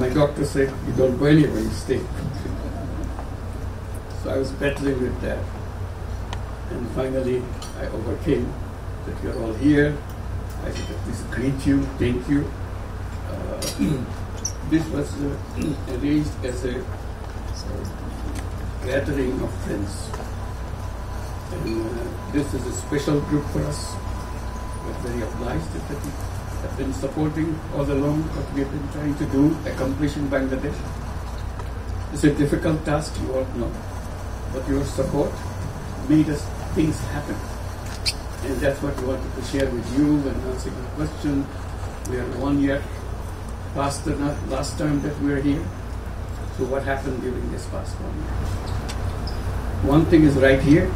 my doctor said, you don't go anywhere, you stay. So I was battling with that. And finally, I overcame that you're all here. I said, please greet you, thank you. This was arranged as a gathering of friends. And this is a special group for us. We're very obliged that you have been supporting all along what we have been trying to do, accomplish in Bangladesh. It's a difficult task, you all know. But your support made us things happen. And that's what we wanted to share with you and answer your question. We are 1 year past the last time that we were here. So what happened during this past 1 year? One thing is right here.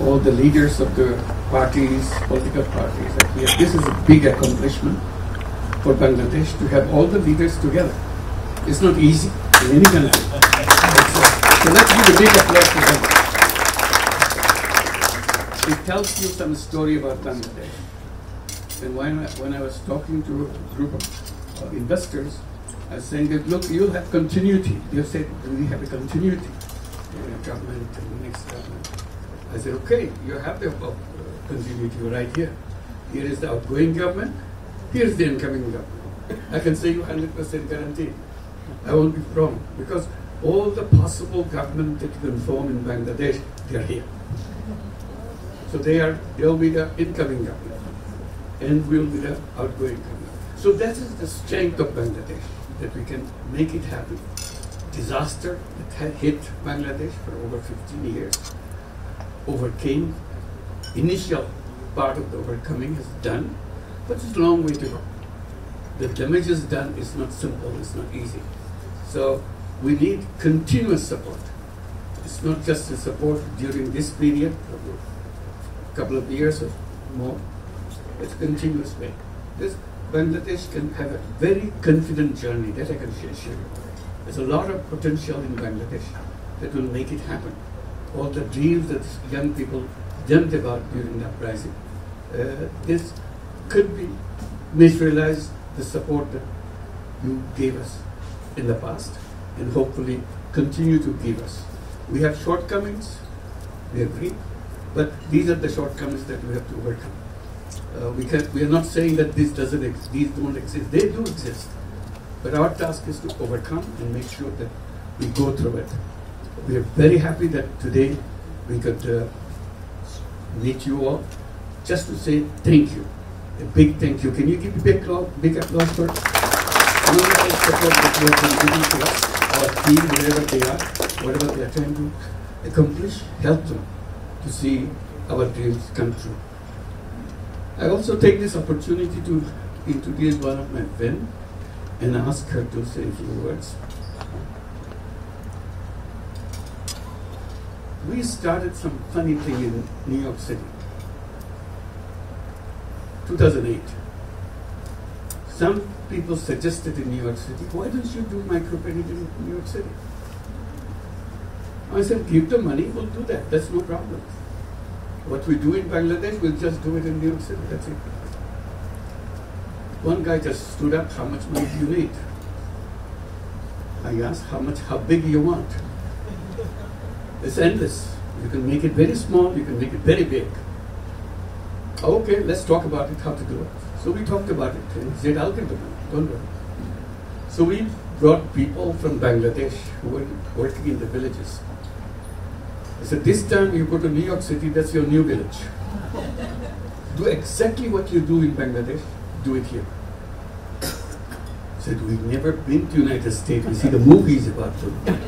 All the leaders of the parties, political parties are here. This is a big accomplishment for Bangladesh to have all the leaders together. It's not easy in any country. So let's give a big applause to them. It tells you some story about Bangladesh. And when I was talking to a group of investors, I was saying that, look, you'll have continuity. They said, do we have a continuity? Government and the next government. I said, okay, you have the continuity right here. Here is the outgoing government. Here is the incoming government. I can say you 100% guaranteed. I won't be wrong because all the possible government that you can form in Bangladesh, they are here. So they'll be the incoming government, and we'll be the outgoing government. So that is the strength of Bangladesh, that we can make it happen. Disaster that had hit Bangladesh for over 15 years, overcame. Initial part of the overcoming is done, but it's a long way to go. The damage is done. It's not simple. It's not easy. So we need continuous support. It's not just the support during this period, a couple of years or more. It's a continuous way. This Bangladesh can have a very confident journey that I can share you. There's a lot of potential in Bangladesh that will make it happen. All the dreams that young people dreamt about during the uprising, this could be materialized, the support that you gave us in the past, and hopefully continue to give us. We have shortcomings, we agree, but these are the shortcomings that we have to overcome. We are not saying that this doesn't exist, these don't exist, they do exist. But our task is to overcome and make sure that we go through it. We are very happy that today we could meet you all just to say thank you. A big thank you. Can you give a big applause for wonderful support that you have been giving to us, our team, wherever they are, whatever they are trying to accomplish, help them to see our dreams come true. I also take this opportunity to introduce one of my friends and ask her to say a few words. We started some funny thing in New York City, 2008. Some people suggested in New York City, why don't you do microcredit in New York City? I said, give the money, we'll do that, that's no problem. What we do in Bangladesh, we'll just do it in New York City, that's it. One guy just stood up, how much money do you need? I asked, how big you want? It's endless. You can make it very small, you can make it very big. Okay, let's talk about it, how to do it. So we talked about it, and he said, I'll give the money, don't worry. So we brought people from Bangladesh who were working in the villages. I said, this time you go to New York City, that's your new village. Do exactly what you do in Bangladesh, do it here. I said, we've never been to the United States. We see the movies about them.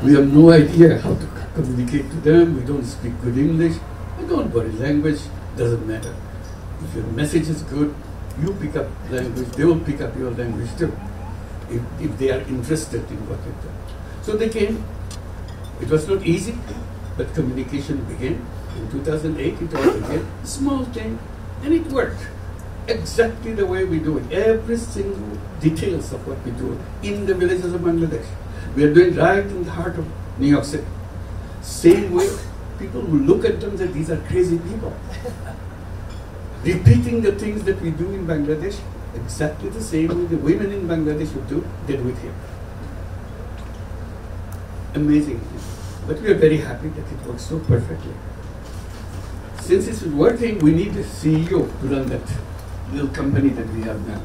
We have no idea how to communicate to them. We don't speak good English. But don't worry, language doesn't matter. If your message is good, you pick up language, they will pick up your language too, if they are interested in what you've done. So they came. It was not easy, but communication began. In 2008, it all began. Small thing, and it worked. Exactly the way we do it. Every single details of what we do in the villages of Bangladesh. We are doing right in the heart of New York City. Same way, people will look at them and say, these are crazy people. Repeating the things that we do in Bangladesh exactly the same the women in Bangladesh would do, they do it here. Amazing. But we are very happy that it works so perfectly. Since it's working, we need a CEO to run that little company that we have now,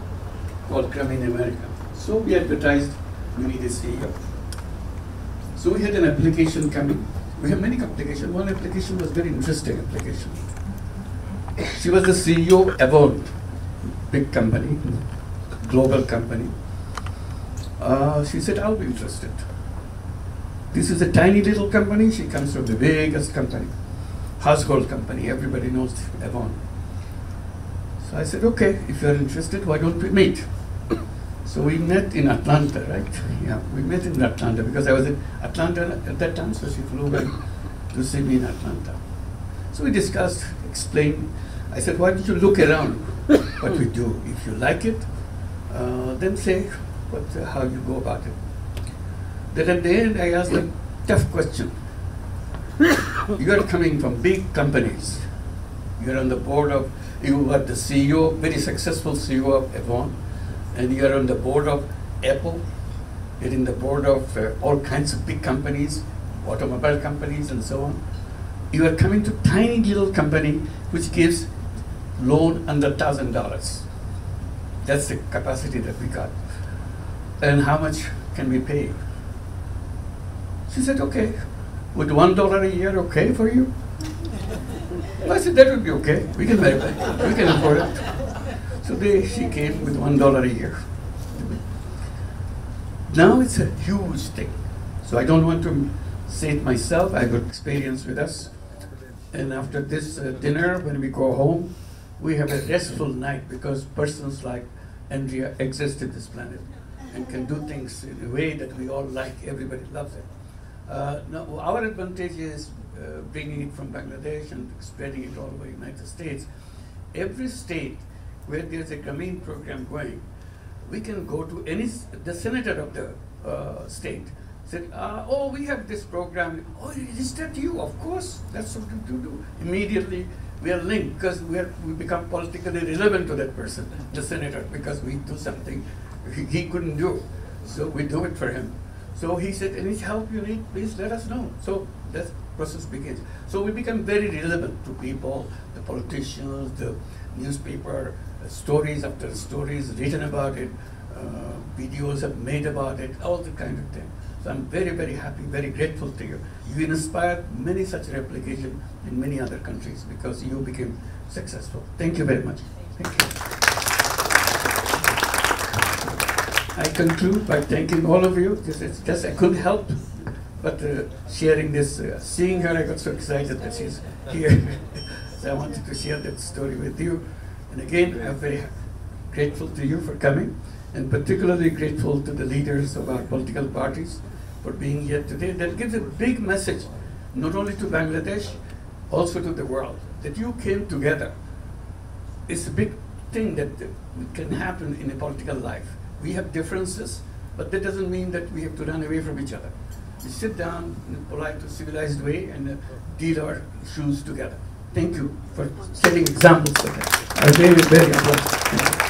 called Grameen America. So we advertised, we need a CEO. So we had an application coming. We have many applications. One application was very interesting application. She was the CEO of Avon, big company, global company. She said, I'll be interested. This is a tiny little company. She comes from the biggest company, household company. Everybody knows Avon. So I said, okay, if you're interested, why don't we meet? So we met in Atlanta, right? Yeah, we met in Atlanta because I was in Atlanta at that time, so she flew in to see me in Atlanta. So we discussed, explained. I said, why don't you look around what we do? If you like it, then say how you go about it. Then at the end, I asked a tough question. You are coming from big companies. You are on the board of, you are the CEO, very successful CEO of Avon, and you are on the board of Apple. You're in the board of all kinds of big companies, automobile companies and so on. You are coming to tiny little company which gives loan under $1,000. That's the capacity that we got. And how much can we pay? She said, okay, would $1 a year okay for you? I said, that would be okay. We can marry that. We can afford it. So she came with $1 a year. Now it's a huge thing. So I don't want to say it myself. I got experience with us. And after this dinner, when we go home, we have a restful night because persons like Andrea exist in this planet and can do things in a way that we all like. Everybody loves it. Now, our advantage is bringing it from Bangladesh and spreading it all over the United States. Every state where there's a Grameen program going, we can go to the senator of the state, said, oh, we have this program. Oh, is that you? Of course, that's what we do. Immediately, we are linked because we become politically relevant to that person, the senator, because we do something he couldn't do. So we do it for him. So he said, any help you need, please let us know. So that process begins. So we become very relevant to people, the politicians, the newspaper, stories after stories written about it, videos have made about it, all the kind of thing. So I'm very, very happy, very grateful to you. You inspired many such replications in many other countries because you became successful. Thank you very much. Thank you. I conclude by thanking all of you. Just I couldn't help but sharing this. Seeing her, I got so excited that she's here. So I wanted to share that story with you. And again, I'm very grateful to you for coming, and particularly grateful to the leaders of our political parties for being here today. That gives a big message, not only to Bangladesh, also to the world, that you came together. It's a big thing that can happen in a political life. We have differences, but that doesn't mean that we have to run away from each other. We sit down in a polite, civilized way and deal our issues together. Thank you for setting examples of that. I very, very appreciate it.